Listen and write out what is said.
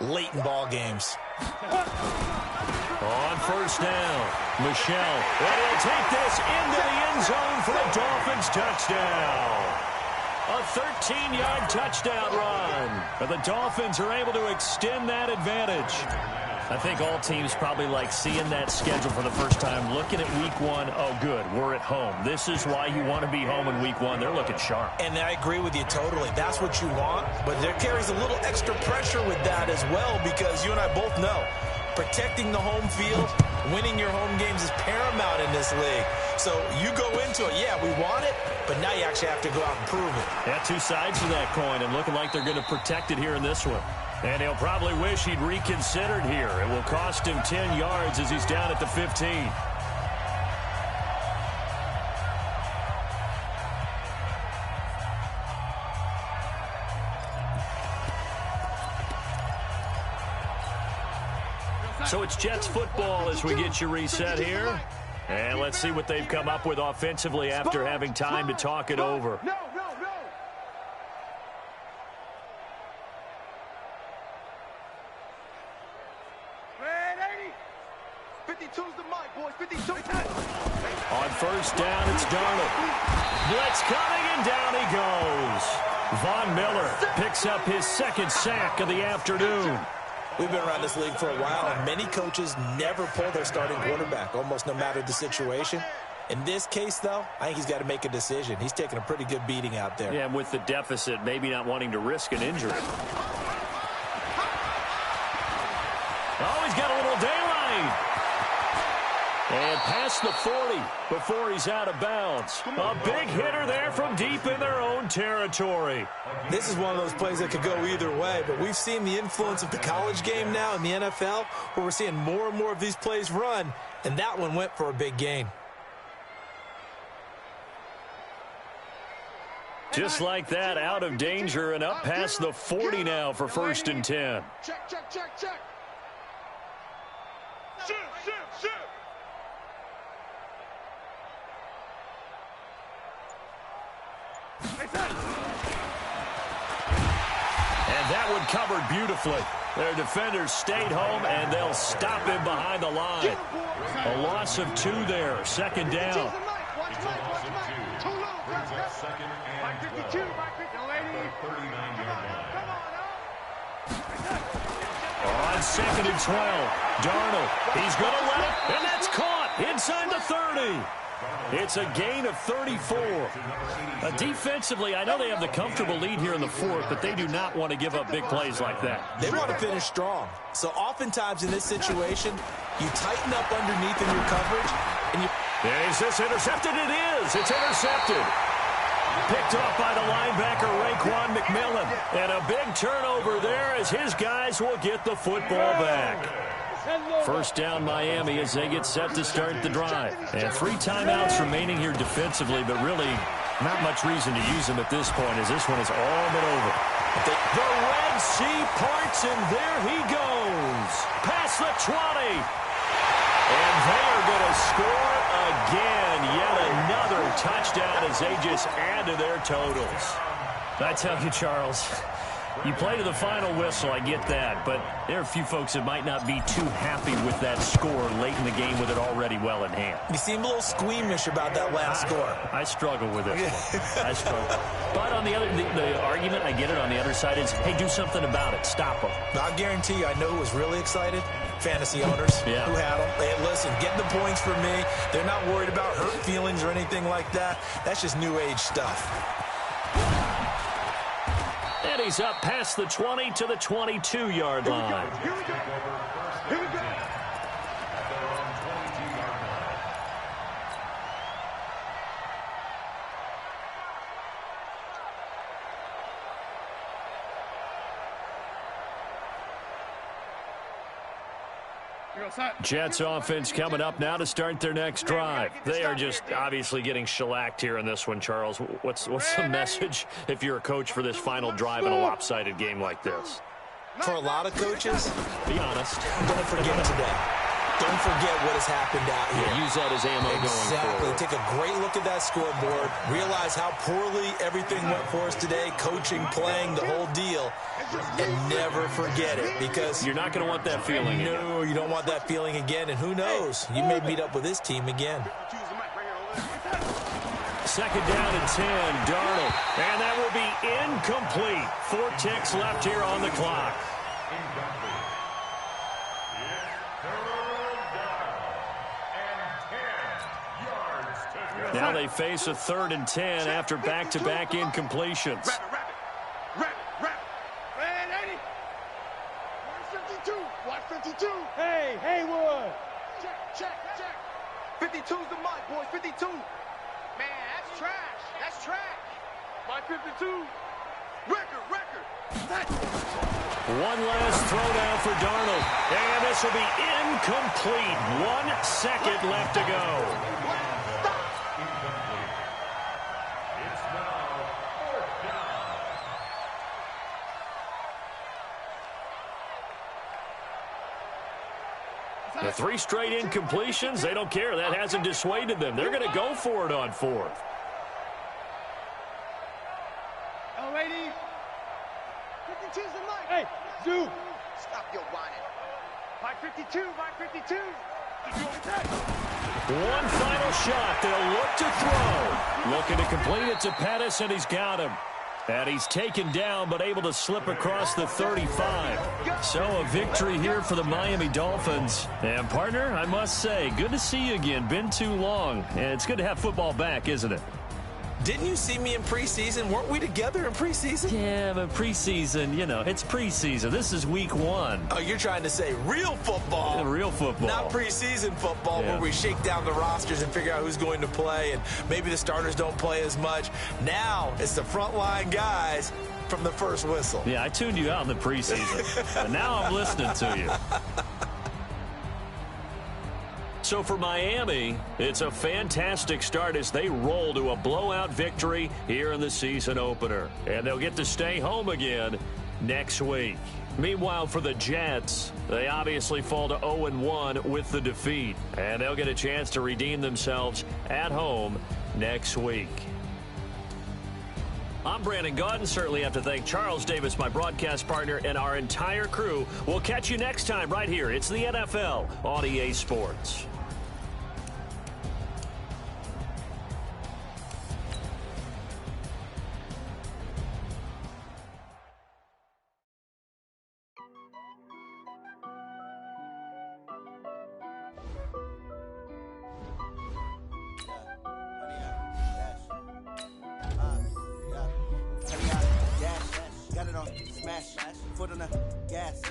late in ball games. On first down, Michel. And he'll take this into the end zone for a Dolphins touchdown. A 13-yard touchdown run. But the Dolphins are able to extend that advantage. I think all teams probably like seeing that schedule for the first time, looking at week one. Oh, good, we're at home. This is why you want to be home in week one. They're looking sharp. And I agree with you totally. That's what you want, but there carries a little extra pressure with that as well, because you and I both know protecting the home field, winning your home games is paramount in this league. So you go into it, yeah, we want it, but now you actually have to go out and prove it. Yeah, two sides to that coin, and looking like they're going to protect it here in this one. And he'll probably wish he'd reconsidered here. It will cost him 10 yards as he's down at the 15. So it's Jets football as we get you reset here. And let's see what they've come up with offensively after having time to talk it over. On first down, it's Darnold. Blitz coming, and down he goes. Von Miller picks up his second sack of the afternoon. We've been around this league for a while, and many coaches never pull their starting quarterback, almost no matter the situation. In this case, though, I think he's got to make a decision. He's taking a pretty good beating out there. Yeah, and with the deficit, maybe not wanting to risk an injury. Oh, he's got a little daylight. And past the 40 before he's out of bounds. A big hitter there from deep in their own territory. This is one of those plays that could go either way, but we've seen the influence of the college game now in the NFL, where we're seeing more and more of these plays run, and that one went for a big gain. Just like that, out of danger and up past the 40 now for 1st and 10. Check, check, check, check. Shoot, shoot, shoot. And that one covered beautifully. Their defenders stayed home, and they'll stop him behind the line. A loss of 2 there, 2nd down. On 2nd and 12, Darnold. He's going to let it, and that's caught inside the 30. It's a gain of 34. Defensively, I know they have the comfortable lead here in the 4th, but they do not want to give up big plays like that. They want to finish strong. So oftentimes in this situation, you tighten up underneath in your coverage, and you... Is this intercepted? It is. It's intercepted. Picked off by the linebacker, Raekwon McMillan. And a big turnover there as his guys will get the football back. First down Miami as they get set to start the drive. And 3 timeouts remaining here defensively, but really not much reason to use them at this point as this one has all been over. The Red Sea parts, and there he goes. Past the 20. And they are going to score again. Yet another touchdown as they just add to their totals. I tell you, Charles, you play to the final whistle, I get that, but there are a few folks that might not be too happy with that score late in the game with it already well in hand. You seem a little squeamish about that last score. I struggle with it. I struggle. But on the other, the argument, I get it, on the other side is, hey, do something about it. Stop them. I guarantee you, I know who was really excited. Fantasy owners who had them. Hey, listen, get the points for me. They're not worried about hurt feelings or anything like that. That's just new age stuff. And he's up past the 20 to the 22-yard line. Here we go. Here we go. Jets offense coming up now to start their next drive. They are just obviously getting shellacked here in this one, Charles. What's the message if you're a coach for this final drive in a lopsided game like this? For a lot of coaches, be honest, don't forget today. Don't forget what has happened out here. Yeah, use that as ammo going Exactly. forward. Take a great look at that scoreboard. Realize how poorly everything went for us today. Coaching, playing, the whole deal. And never forget it, because You're not going to want that feeling again. no, you don't want that feeling again. And who knows? You may meet up with this team again. Second down and 10, Darnold. And that will be incomplete. 4 ticks left here on the clock. Now they face a 3rd and 10 after back-to-back incompletions. Ready? Where's 52? Watch 52. Hey, Haywood. Check. 52's the mark, boys. 52. Man, that's trash. That's trash. My 52. Record. One last throwdown for Darnold. And this will be incomplete. 1 second left to go. The 3 straight incompletions, they don't care. That hasn't dissuaded them. They're going to go for it on 4th. Oh, lady. 52's the mic. Hey, Zoo. Stop your whining. My 52. One final shot. They'll look to throw. Looking to complete it to Pettis, and he's got him. And he's taken down, but able to slip across the 35. So a victory here for the Miami Dolphins. And, partner, I must say, good to see you again. Been too long. And it's good to have football back, isn't it? Didn't you see me in preseason? Weren't we together in preseason? Yeah, but preseason, you know, it's preseason. This is week 1. Oh, you're trying to say real football. Real football. Not preseason football, Yeah. where we shake down the rosters and figure out who's going to play, and maybe the starters don't play as much. Now it's the frontline guys from the first whistle. Yeah, I tuned you out in the preseason. But now I'm listening to you. So for Miami, it's a fantastic start as they roll to a blowout victory here in the season opener. And they'll get to stay home again next week. Meanwhile, for the Jets, they obviously fall to 0-1 with the defeat. And they'll get a chance to redeem themselves at home next week. I'm Brandon Gaudin. Certainly have to thank Charles Davis, my broadcast partner, and our entire crew. We'll catch you next time right here. It's the NFL on EA Sports. Got it on, smash, foot on the gas.